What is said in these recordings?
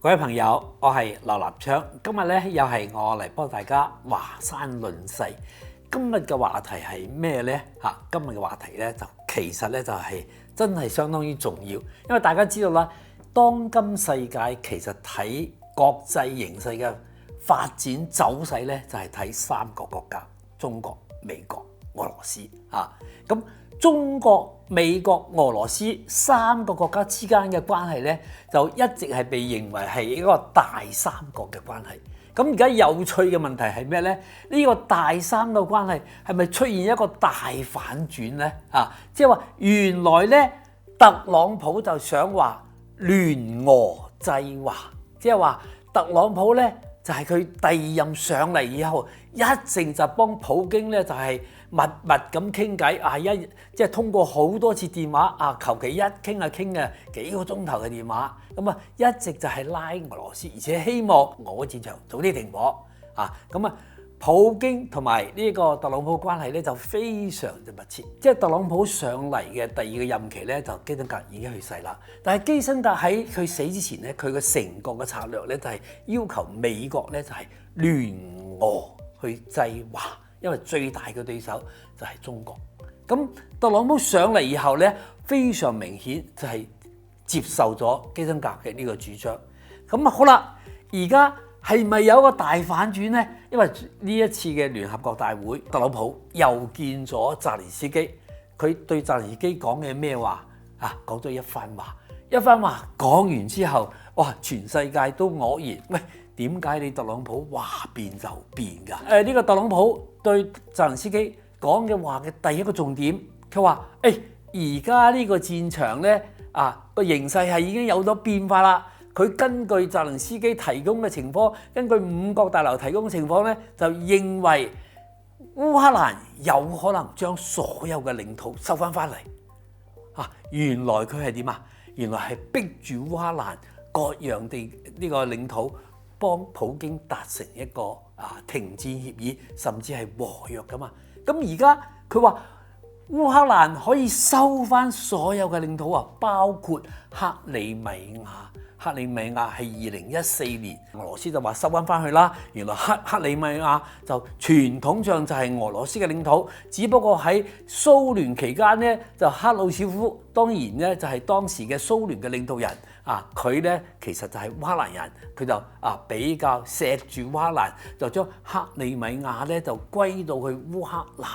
各位朋友，我係劉立昌，今日咧又係我嚟幫大家華山論世。今日嘅話題係咩呢？今日嘅話題咧其實咧就係真係相當於重要，因為大家知道啦，當今世界其實睇國際形勢嘅發展走勢咧，就係睇三個國家：中國、美國、俄羅斯咁中國、美國、俄羅斯三個國家之間嘅關係咧，就一直係被認為係一個大三角嘅關係。咁而家有趣嘅問題係咩咧？呢個大三角關係係咪出現一個大反轉咧？即係話原來咧，特朗普就想話聯俄制華，即係話特朗普咧就係佢第二任上嚟以後，一直就幫普京咧就係密密咁傾偈，即係通過好多次電話求其一傾就傾嘅幾個鐘頭嘅電話，咁一直就係拉俄羅斯，而且希望俄戰場早啲停火普京同埋呢個特朗普關係咧就非常之密切，即係特朗普上嚟嘅第二個任期咧就基辛格已經去世啦，但係基辛格喺佢死之前咧，佢嘅成個嘅策略咧就係要求美國咧就係聯俄去制華，因為最大嘅對手就係中國。咁特朗普上嚟以後咧，非常明顯就係接受咗基辛格嘅呢個主張。咁好啦，而家係咪有一個大反轉呢？因為呢一次嘅聯合國大會，特朗普又見咗澤連斯基，佢對澤連斯基講嘅咩話講咗一番話講完之後，哇！全世界都愕然，喂，點解你特朗普話變就變㗎？呢個特朗普對澤連斯基講嘅話嘅第一個重點，佢話：而家呢個戰場咧個形勢係已經有咗變化啦。佢根據澤連斯基提供嘅情況，根據五角大樓提供嘅情況咧，就認為烏克蘭有可能將所有嘅領土收翻嚟。原來佢係點啊？原來係逼住烏克蘭割讓地呢個領土，幫普京達成一個停戰協議，甚至係和約噶嘛。咁而家佢話烏克蘭可以收翻所有嘅領土包括克里米亞。克里米亞係2014年俄羅斯就話收翻去啦。原來克里米亞就傳統上就係俄羅斯嘅領土，只不過喺蘇聯期間呢，就赫魯曉夫當然呢就係當時嘅蘇聯嘅領導人佢呢其實就係烏克蘭人，佢就比較錫住烏克蘭，就將克里米亞呢就歸到去烏克蘭。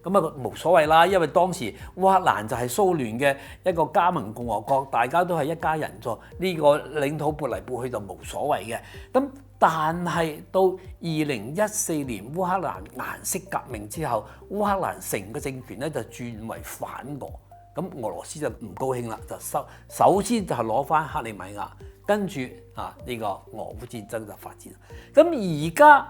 咁冇所謂啦，因為當時烏克蘭就係蘇聯嘅一個加盟共和國，大家都係一家人咗，呢個領土撥嚟撥去就冇所謂嘅。咁但係到2014年烏克蘭顏色革命之後，烏克蘭成個政權咧就轉為反俄，咁俄羅斯就唔高興啦，就首先就係攞翻克里米亞，跟住呢個俄烏戰爭就發展。咁而家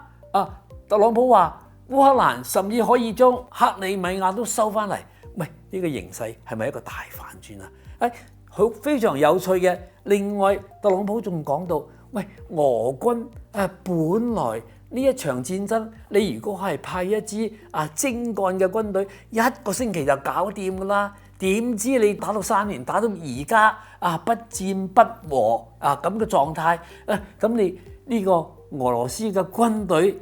特朗普話烏克蘭甚至可以將克里米亞都收翻嚟，喂，呢個形勢係咪一個大反轉啊？好非常有趣嘅。另外，特朗普仲講到，喂，俄軍本來呢一場戰爭，你如果係派一支精幹嘅軍隊，一個星期就搞掂㗎啦。點知你打到3年，打到而家不戰不和咁嘅狀態，咁你呢個俄羅斯嘅軍隊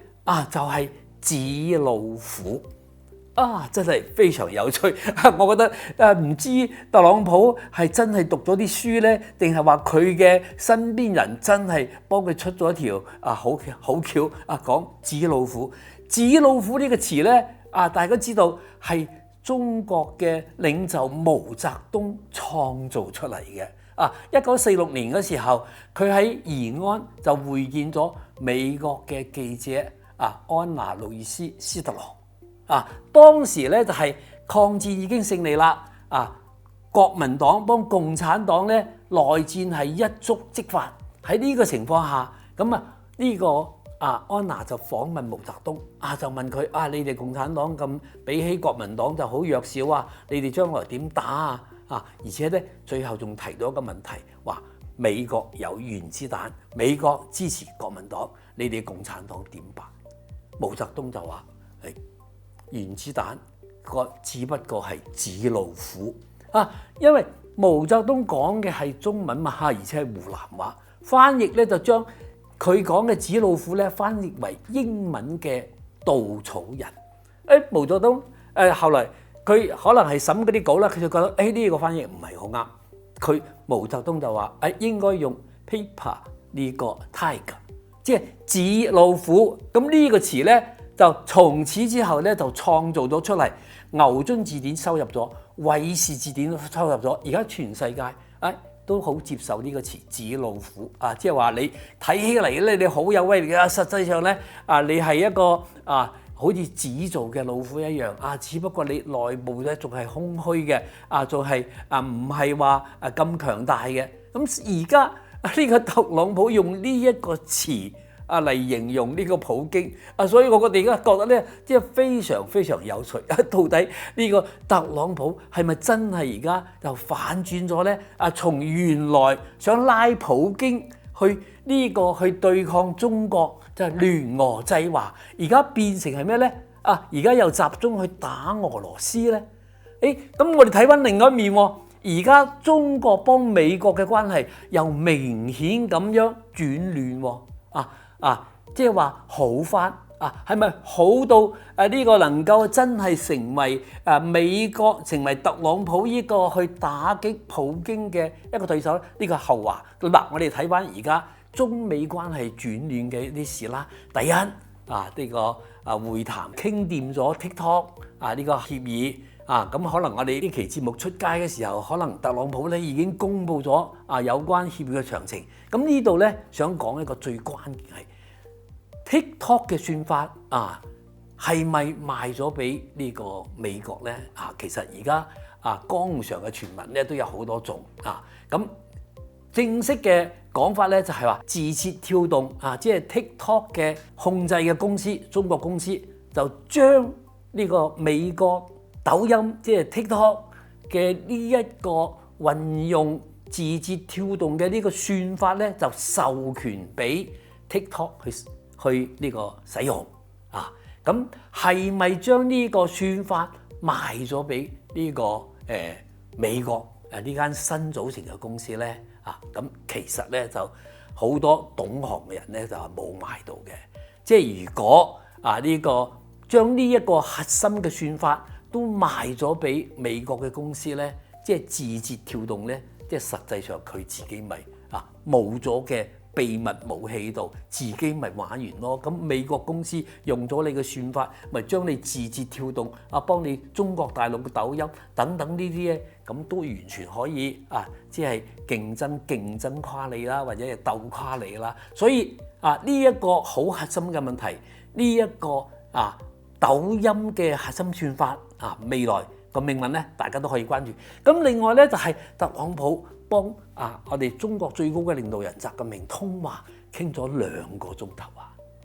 就係紙老虎真係非常有趣。我覺得唔知特朗普係真係讀咗啲書呢，定係話佢嘅身邊人真係幫佢出咗一條好橋講紙老虎。紙老虎呢個詞呢，大家知道係中國嘅領袖毛澤東創造出嚟嘅。1946年嘅時候，佢喺延安就會見咗美國嘅記者安娜路易斯斯特朗。當時咧就係抗戰已經勝利啦，國民黨幫共產黨咧內戰係一觸即發。喺呢個情況下，咁呢個安娜就訪問毛澤東，就問佢你哋共產黨咁比起國民黨就好弱小你哋將來點打而且咧最後仲提到一個問題，話美國有原子彈，美國支持國民黨，你哋共產黨點辦？毛澤東就話：原子彈只不過係紙老虎因為毛澤東講嘅係中文嘛，而且係湖南話。翻譯咧就將佢講嘅紙老虎咧翻譯為英文嘅稻草人。毛澤東後來佢可能係審嗰啲稿啦，佢就覺得呢個翻譯唔係好啱。佢毛澤東就話應該用 paper 呢個 tiger， 即係紙老虎。咁呢個詞咧就從此之後咧就創造咗出嚟。牛津字典收入咗，韋氏字典都收入咗。而家全世界都好接受呢個詞紙老虎啊，即係話你睇起嚟咧你好有威力啊，實際上咧你係一個好似紙做嘅老虎一樣啊，只不過你內部咧仲係空虛嘅仲係唔係話咁強大嘅。咁而家呢個特朗普用呢一個詞嚟形容呢個普京所以我哋而家覺得咧，即係非常非常有趣。到底呢個特朗普係咪真係而家就反轉咗咧？從原來想拉普京去去對抗中國，就係聯俄制華，而家變成係咩咧？而家又集中去打俄羅斯咧？咁我哋睇翻另外一面喎，而家中國幫美國嘅關係又明顯咁樣轉亂喎。即係話好翻係咪好到呢個能夠真係成為美國成為特朗普呢個去打擊普京嘅一個對手咧？呢個後話。嗱，我哋睇翻而家中美關係轉亂嘅啲事啦。第一呢個會談傾掂咗 TikTok 呢個協議咁可能我哋呢期節目出街嘅時候，可能特朗普咧已經公布咗有關協議嘅詳情。咁呢度咧想講一個最關鍵係 TikTok 嘅算法係咪賣咗俾呢個美國咧？其實而家江湖上嘅傳聞咧都有好多種咁正式嘅講法咧就係話字節跳動即係 TikTok 嘅控制嘅公司，中國公司就將呢個美國抖音即係 TikTok 嘅呢一個運用字節跳動嘅呢個算法咧，就授權俾 TikTok 去呢個使用咁係咪將呢個算法賣咗俾呢個美國呢間新組成嘅公司咧？咁其實咧就好多懂行嘅人咧就係冇賣到嘅。即係如果呢個將呢一個核心嘅算法都賣咗俾美國嘅公司咧，即係字節跳動咧，即係實際上佢自己咪冇咗嘅秘密武器度，自己咪玩完咯。咁美國公司用咗你嘅算法，咪將你字節跳動幫你中國大陸嘅抖音等等呢啲咧，咁都完全可以即係競爭跨你啦，或者係鬥跨你啦。所以呢一個好核心嘅問題，呢一個抖音嘅核心算法未來個命運咧，大家都可以關注。咁另外咧就係特朗普幫我哋中國最高嘅領導人習近平通話傾咗2個鐘頭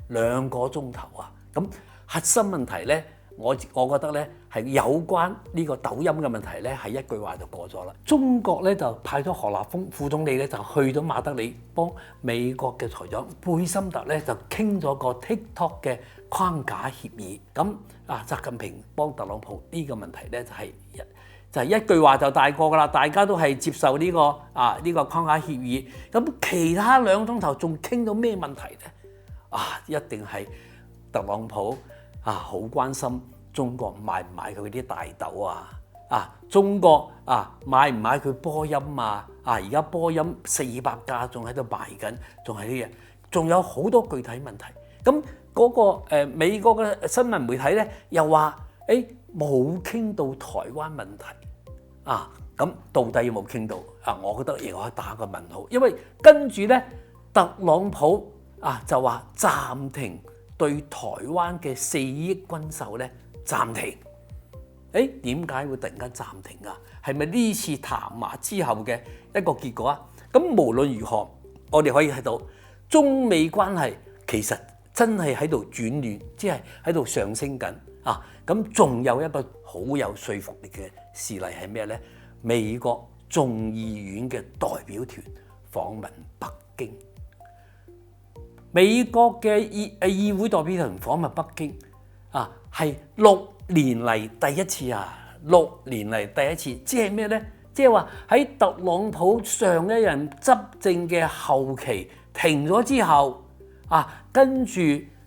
2個鐘頭咁核心問題咧，我覺得咧係有關呢個抖音嘅問題咧，係一句話就過咗啦。中國咧就派咗何立峰副總理咧就去咗馬德里幫美國嘅財長貝森特咧就傾咗個 TikTok 嘅框架協議。咁習近平幫特朗普呢個問題咧就係一句話就大過噶啦，大家都係接受呢個框架協議。咁其他2鐘頭仲傾到咩問題咧？一定係特朗普好關心中國買唔買佢啲大豆中國買唔買佢波音而家波音400架仲喺度賣緊，仲係呢嘢，仲有好多具體問題。咁嗰個美國嘅新聞媒體咧又話冇傾到台灣問題咁到底有冇傾到我覺得亦可以打個問號，因為跟住咧特朗普就話暫停對台灣嘅4億軍售咧暫停。點解會突然間暫停係咪呢次談話之後嘅一個結果咁無論如何，我哋可以睇到中美關係其實真係喺度轉亂，即係喺度上升緊咁仲有一個好有說服力嘅事例係咩咧？美國眾議院嘅代表團訪問北京。美國嘅議會代表團訪問北京係6年嚟第一次6年嚟第一次，即係咩咧？即係話喺特朗普上一任執政嘅後期停咗之後，跟住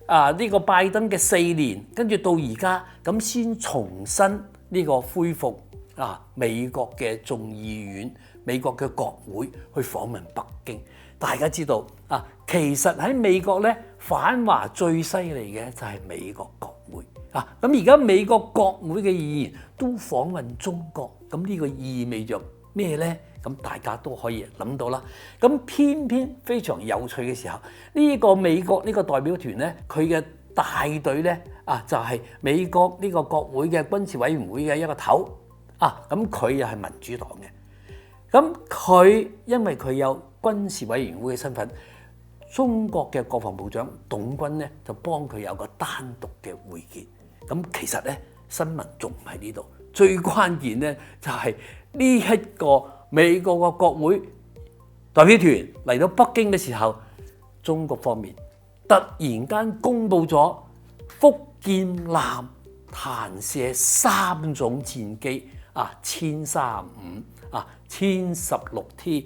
呢個拜登嘅4年，跟住到而家咁先重新呢個恢復美國嘅眾議院、美國嘅國會去訪問北京。大家知道其實喺美國咧反華最犀利嘅就係美國國會咁而家美國國會嘅議員都訪問中國，咁呢個意味着咩呢？咁大家都可以諗到啦。咁偏偏非常有趣嘅時候，呢個美國呢個代表團呢，佢嘅大隊呢就係美國呢個國會嘅軍事委員會嘅一個頭咁佢又係民主黨嘅。咁佢因為佢有軍事委員會嘅身份，中國嘅國防部長董軍呢就幫佢有個單獨嘅會見。咁其實呢，新聞仲唔喺呢度，最關鍵呢就係呢一個美國嘅國會代表團嚟到北京嘅時候，中國方面突然間公布咗福建艦彈射3種戰機殲35、殲16T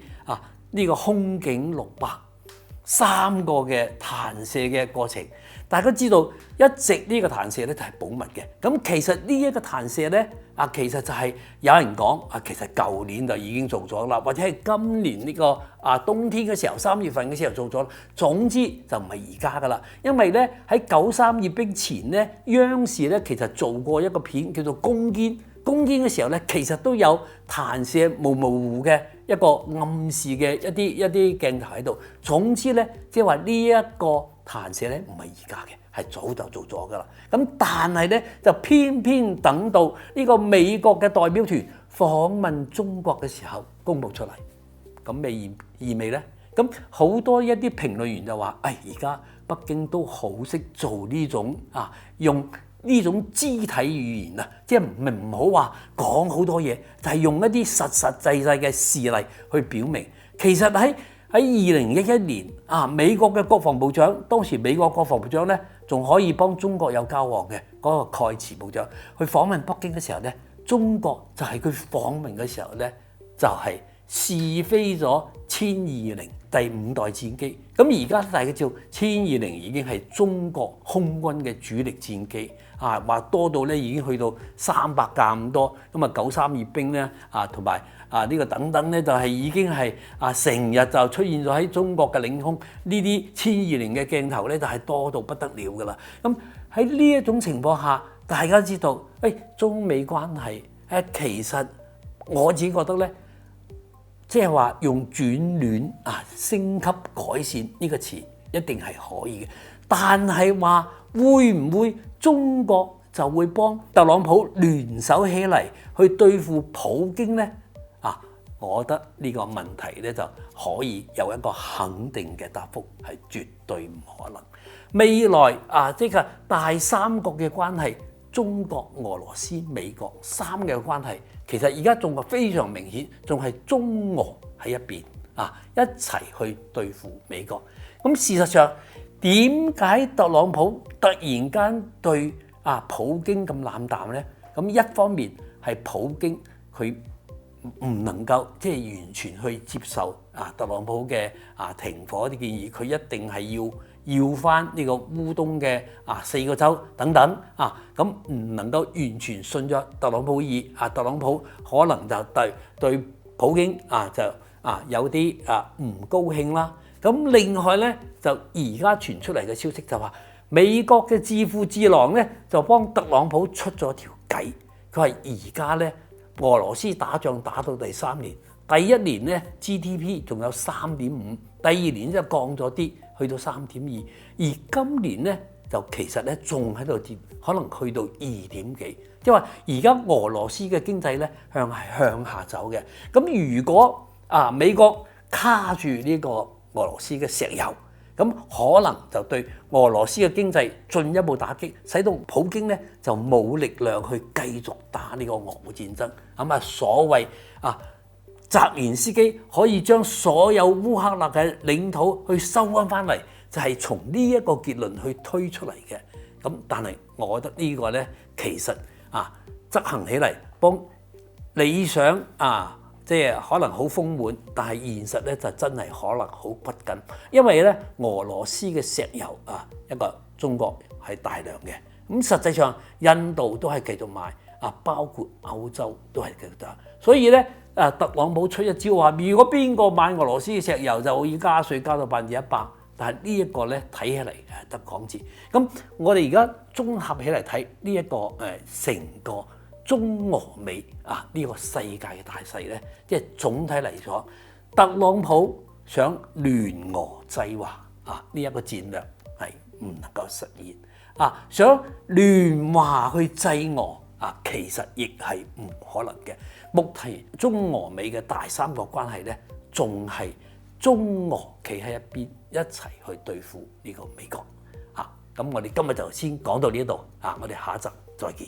呢個空警600，3個嘅彈射嘅過程。大家知道一直呢個彈射咧就係保密嘅。咁其實呢一個彈射咧其實就係有人講其實舊年就已經做咗啦，或者係今年呢個冬天嘅時候3月份嘅時候做咗。總之就唔係而家噶啦，因為咧喺9·3閱兵前咧，央視咧其實做過一個片叫做攻堅。攻堅嘅時候咧，其實都有彈射模糊嘅一個暗示嘅一啲鏡頭喺度。總之咧，即係話呢一個彈射咧唔係而家嘅，係早就做咗噶啦。咁但係咧就偏偏等到呢個美國嘅代表團訪問中國嘅時候公佈出嚟，咁咩意味咧？咁好多一啲評論員就話：而家北京都好識做呢種用呢種肢體語言即係唔好話講好多嘢，就係用一啲實際嘅事例去表明。其實喺2011年美國嘅國防部長，當時美國國防部長咧仲可以幫中國有交往嘅嗰個蓋茨部長去訪問北京嘅時候咧，中國就係佢訪問嘅時候咧就係試飛咗殲20第5代戰機。咁而家大家知道殲20已經係中國空軍嘅主力戰機話多到咧已經去到300架咁多。咁9·3閱兵咧同埋呢個等等咧就係已經係成日就出現咗喺中國嘅領空。呢啲殲20嘅鏡頭咧就係多到不得了噶啦。咁喺呢一種情況下，大家知道中美關係其實我自己覺得咧，即係話用轉暖升級改善呢個詞一定係可以嘅，但係話會唔會中國就會幫特朗普聯手起嚟去對付普京呢？我覺得呢個問題咧就可以有一個肯定嘅答覆，係絕對唔可能。未來即係大三國嘅關係，中國、俄羅斯、美國三嘅關係，其實而家仲係非常明顯，仲係中俄喺一邊一齊去對付美國。咁事實上，點解特朗普突然間對普京咁冷淡呢？咁一方面係普京佢唔能夠即係完全去接受特朗普嘅停火啲建議，佢一定係要翻呢個烏東嘅4個州等等咁唔能夠完全信咗特朗普意。特朗普可能就對普京就有啲唔高興啦。咁另外咧就而家傳出嚟嘅消息就話，美國嘅智庫智囊咧就幫特朗普出咗條計，佢話而家咧俄羅斯打仗打到第3年，第一年咧 GDP 仲有3.5，第二年就降咗啲去到3.2，而今年咧就其實咧仲喺度跌，可能去到2點幾，即係話而家俄羅斯嘅經濟咧向下走嘅。咁如果美國卡住呢個俄羅斯嘅石油，咁可能就對俄羅斯嘅經濟進一步打擊，使到普京咧就冇力量去繼續打呢個俄烏戰爭。咁所謂澤連斯基可以將所有烏克蘭嘅領土去收翻嚟，就係從呢一個結論去推出嚟嘅。咁但係我覺得呢個咧其實執行起嚟幫理想即係可能好豐滿，但係現實咧就真係可能好不緊，因為咧俄羅斯嘅石油啊，一個中國係大量嘅，咁實際上印度都係繼續買啊，包括歐洲都係繼續買，所以咧特朗普出一招話，如果邊個買俄羅斯嘅石油就要加稅加到100%，但係呢一個咧睇起嚟得講字，咁我哋而家綜合起嚟睇呢一個成個中俄美啊呢個世界嘅大勢咧，即係總體嚟講，特朗普想聯俄制華啊呢一個戰略係唔能夠實現啊，想聯華去制俄啊，其實亦係唔可能嘅。目前中俄美嘅大三角關係咧，仲係中俄企喺一邊一齊去對付呢個美國啊。咁我哋今日就先講到呢度啊，我哋下一集再見。